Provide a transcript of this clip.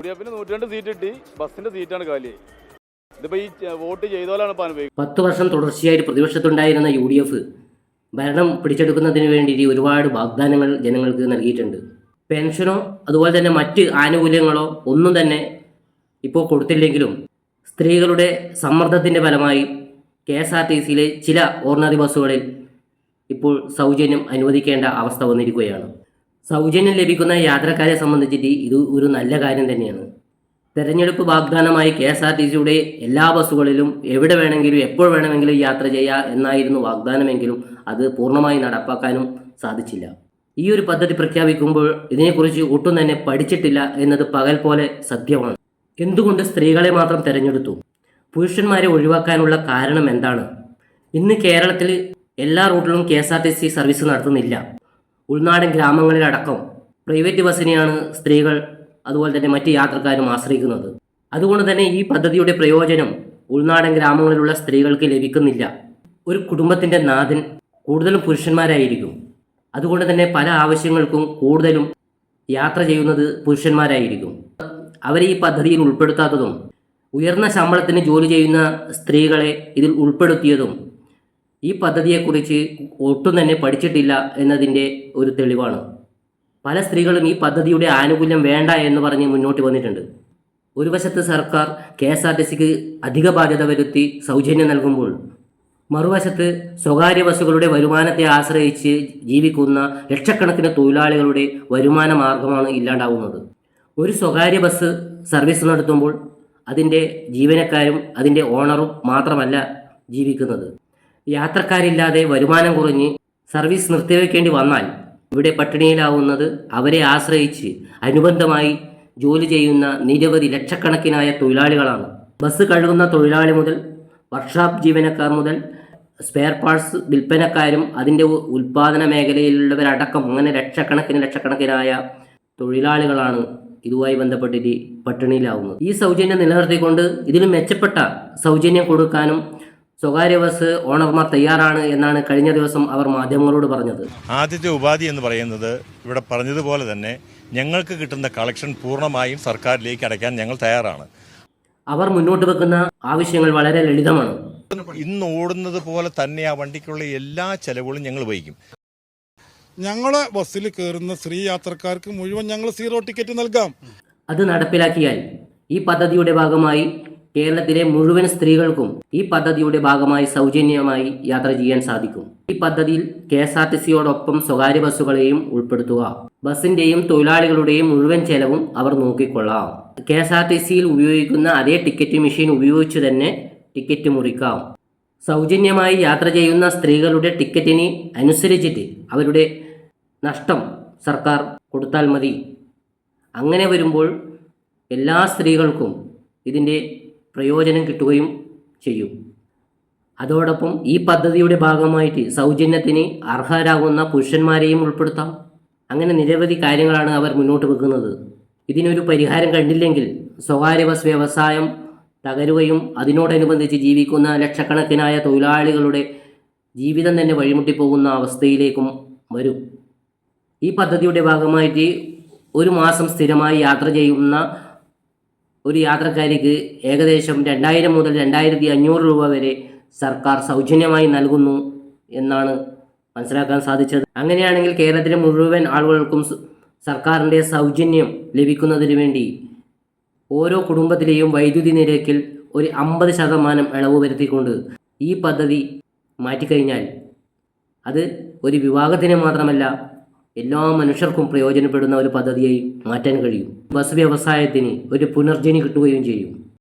യുഡിഎഫിന് 102 സീറ്റ് കിട്ടി, ബസിന്റെ സീറ്റാണ് കാലി. ഇതിപ്പോ ഈ വോട്ട് ചെയ്തോലാണ് ഇപ്പൊ അനുഭവിക്കുന്നത്. 10 വർഷം തുടർച്ചയായിട്ട് പ്രതിപക്ഷത്തുണ്ടായിരുന്ന UDF ഭരണം പിടിച്ചെടുക്കുന്നതിന് വേണ്ടി ഒരുപാട് വാഗ്ദാനങ്ങൾ ജനങ്ങൾക്ക് നൽകിയിട്ടുണ്ട്. പെൻഷനോ അതുപോലെ തന്നെ മറ്റ് ആനുകൂല്യങ്ങളോ ഒന്നും തന്നെ ഇപ്പോൾ കൊടുത്തില്ലെങ്കിലും സ്ത്രീകളുടെ സമ്മർദ്ദത്തിൻ്റെ ഫലമായി KSRTCയിലെ ചില ഓർഡിനറി ബസ്സുകളിൽ ഇപ്പോൾ സൗജന്യം അനുവദിക്കേണ്ട അവസ്ഥ വന്നിരിക്കുകയാണ്. സൗജന്യം ലഭിക്കുന്ന യാത്രക്കാരെ സംബന്ധിച്ചിട്ട് ഇത് ഒരു നല്ല കാര്യം തന്നെയാണ്. തെരഞ്ഞെടുപ്പ് വാഗ്ദാനമായി KSRTCയുടെ എല്ലാ ബസ്സുകളിലും എവിടെ വേണമെങ്കിലും എപ്പോൾ വേണമെങ്കിലും യാത്ര ചെയ്യുക എന്നായിരുന്നു വാഗ്ദാനമെങ്കിലും അത് പൂർണ്ണമായി നടപ്പാക്കാനും സാധിച്ചില്ല. ഈ ഒരു പദ്ധതി പ്രഖ്യാപിക്കുമ്പോൾ ഇതിനെക്കുറിച്ച് ഒട്ടും തന്നെ പഠിച്ചിട്ടില്ല എന്നത് പകൽ പോലെ സത്യമാണ്. എന്തുകൊണ്ട് സ്ത്രീകളെ മാത്രം തിരഞ്ഞെടുത്തു? പുരുഷന്മാരെ ഒഴിവാക്കാനുള്ള കാരണം എന്താണ്? ഇന്ന് കേരളത്തിൽ എല്ലാ റൂട്ടിലും KSRTC സർവീസ് നടത്തുന്നില്ല. ഉൾനാടൻ ഗ്രാമങ്ങളിലടക്കം പ്രൈവറ്റ് ബസ്സിനെയാണ് സ്ത്രീകൾ അതുപോലെ തന്നെ മറ്റ് യാത്രക്കാരും ആശ്രയിക്കുന്നത്. അതുകൊണ്ട് തന്നെ ഈ പദ്ധതിയുടെ പ്രയോജനം ഉൾനാടൻ ഗ്രാമങ്ങളിലുള്ള സ്ത്രീകൾക്ക് ലഭിക്കുന്നില്ല. ഒരു കുടുംബത്തിൻ്റെ നാഥൻ കൂടുതലും പുരുഷന്മാരായിരിക്കും. അതുകൊണ്ട് തന്നെ പല ആവശ്യങ്ങൾക്കും കൂടുതലും യാത്ര ചെയ്യുന്നത് പുരുഷന്മാരായിരിക്കും. അവരെ ഈ പദ്ധതിയിൽ ഉൾപ്പെടുത്താത്തതും ഉയർന്ന ശമ്പളത്തിന് ജോലി ചെയ്യുന്ന സ്ത്രീകളെ ഇതിൽ ഉൾപ്പെടുത്തിയതും ഈ പദ്ധതിയെക്കുറിച്ച് ഒട്ടും തന്നെ പഠിച്ചിട്ടില്ല എന്നതിൻ്റെ ഒരു തെളിവാണ്. പല സ്ത്രീകളും ഈ പദ്ധതിയുടെ ആനുകൂല്യം വേണ്ട എന്ന് പറഞ്ഞ് മുന്നോട്ട് വന്നിട്ടുണ്ട്. ഒരു വശത്ത് സർക്കാർ KSRTCക്ക് അധിക ബാധ്യത വരുത്തി സൗജന്യം നൽകുമ്പോൾ മറുവശത്ത് സ്വകാര്യ ബസ്സുകളുടെ വരുമാനത്തെ ആശ്രയിച്ച് ജീവിക്കുന്ന ലക്ഷക്കണക്കിന് തൊഴിലാളികളുടെ വരുമാന മാർഗമാണ് ഇല്ലാണ്ടാവുന്നത്. ഒരു സ്വകാര്യ ബസ് സർവീസ് നടത്തുമ്പോൾ അതിൻ്റെ ജീവനക്കാരും അതിൻ്റെ ഓണറും മാത്രമല്ല ജീവിക്കുന്നത്. യാത്രക്കാരില്ലാതെ വരുമാനം കുറഞ്ഞ് സർവീസ് നിർത്തിവെക്കേണ്ടി വന്നാൽ ഇവിടെ പട്ടിണിയിലാവുന്നത് അവരെ ആശ്രയിച്ച് അനുബന്ധമായി ജോലി ചെയ്യുന്ന നിരവധി ലക്ഷക്കണക്കിനായ തൊഴിലാളികളാണ്. ബസ് കഴുകുന്ന തൊഴിലാളി മുതൽ വർക്ക്ഷോപ്പ് ജീവനക്കാർ മുതൽ സ്പെയർ പാർട്സ് വിൽപ്പനക്കാരും അതിൻ്റെ ഉൽപ്പാദന മേഖലയിലുള്ളവരടക്കം അങ്ങനെ ലക്ഷക്കണക്കിനായ തൊഴിലാളികളാണ് ഇതുമായി ബന്ധപ്പെട്ടിട്ട് പട്ടിണിയിലാവുന്നത്. ഈ സൗജന്യം നിലനിർത്തിക്കൊണ്ട് ഇതിലും മെച്ചപ്പെട്ട സൗജന്യം കൊടുക്കാനും സ്വകാര്യ ബസ് ഓണർമാർ തയ്യാറാണ് എന്നാണ് കഴിഞ്ഞ ദിവസം അവർ മാധ്യമങ്ങളോട് പറഞ്ഞത്. ആദ്യത്തെ ഉപാധി എന്ന് പറയുന്നത് ഇവിടെ പറഞ്ഞതുപോലെ തന്നെ ഞങ്ങൾക്ക് കിട്ടുന്ന കളക്ഷൻ പൂർണ്ണമായും സർക്കാരിലേക്ക് അടയ്ക്കാൻ ഞങ്ങൾ തയ്യാറാണ്. അവർ മുന്നോട്ട് വെക്കുന്ന ആവശ്യങ്ങൾ വളരെ ലളിതമാണ്. ഇന്ന് ഓടുന്നത് പോലെ തന്നെ ആ വണ്ടിക്കുള്ള എല്ലാ ചെലവുകളും ഞങ്ങൾ വഹിക്കും. ഞങ്ങളെ ബസ്സിൽ കയറുന്ന സ്ത്രീ യാത്രക്കാർക്ക് മുഴുവൻ ഞങ്ങൾ 0 ടിക്കറ്റ് നൽകാം. അത് നടപ്പിലാക്കിയാൽ ഈ പദ്ധതിയുടെ ഭാഗമായി കേരളത്തിലെ മുഴുവൻ സ്ത്രീകൾക്കും ഈ പദ്ധതിയുടെ ഭാഗമായി സൗജന്യമായി യാത്ര ചെയ്യാൻ സാധിക്കും. ഈ പദ്ധതിയിൽ KSRTCയോടൊപ്പം സ്വകാര്യ ബസ്സുകളെയും ഉൾപ്പെടുത്തുക. ബസ്സിന്റെയും തൊഴിലാളികളുടെയും മുഴുവൻ ചെലവും അവർ നോക്കിക്കൊള്ളാം. KSRTCയിൽ ഉപയോഗിക്കുന്ന അതേ ടിക്കറ്റ് മെഷീൻ ഉപയോഗിച്ച് തന്നെ ടിക്കറ്റ് മുറിക്കാം. സൗജന്യമായി യാത്ര ചെയ്യുന്ന സ്ത്രീകളുടെ ടിക്കറ്റിന് അനുസരിച്ചിട്ട് അവരുടെ നഷ്ടം സർക്കാർ കൊടുത്താൽ മതി. അങ്ങനെ വരുമ്പോൾ എല്ലാ സ്ത്രീകൾക്കും ഇതിൻ്റെ പ്രയോജനം കിട്ടുകയും ചെയ്യും. അതോടൊപ്പം ഈ പദ്ധതിയുടെ ഭാഗമായിട്ട് സൗജന്യത്തിന് അർഹരാകുന്ന പുരുഷന്മാരെയും ഉൾപ്പെടുത്താം. അങ്ങനെ നിരവധി കാര്യങ്ങളാണ് അവർ മുന്നോട്ട് വെക്കുന്നത്. ഇതിനൊരു പരിഹാരം കണ്ടില്ലെങ്കിൽ സ്വകാര്യ ബസ് വ്യവസായം തകരുകയും അതിനോടനുബന്ധിച്ച് ജീവിക്കുന്ന ലക്ഷക്കണക്കിനായ തൊഴിലാളികളുടെ ജീവിതം തന്നെ വഴിമുട്ടിപ്പോകുന്ന അവസ്ഥയിലേക്കും വരും. ഈ പദ്ധതിയുടെ ഭാഗമായിട്ട് ഒരു മാസം സ്ഥിരമായി യാത്ര ചെയ്യുന്ന ഒരു യാത്രക്കാരിക്ക് ഏകദേശം 2000 മുതൽ 2500 രൂപ വരെ സർക്കാർ സൗജന്യമായി നൽകുന്നു എന്നാണ് മനസ്സിലാക്കാൻ സാധിച്ചത്. അങ്ങനെയാണെങ്കിൽ കേരളത്തിലെ മുഴുവൻ ആളുകൾക്കും സർക്കാരിൻ്റെ സൗജന്യം ലഭിക്കുന്നതിന് വേണ്ടി ഓരോ കുടുംബത്തിലെയും വൈദ്യുതി നിരക്കിൽ ഒരു 50% ഇളവ് വരുത്തിക്കൊണ്ട് ഈ പദ്ധതി മാറ്റിക്കഴിഞ്ഞാൽ അത് ഒരു വിഭാഗത്തിന് മാത്രമല്ല എല്ലാ മനുഷ്യർക്കും പ്രയോജനപ്പെടുന്ന ഒരു പദ്ധതിയായി മാറ്റാൻ കഴിയും. ബസ് വ്യവസായത്തിന് ഒരു പുനർജനി കിട്ടുകയും ചെയ്യും.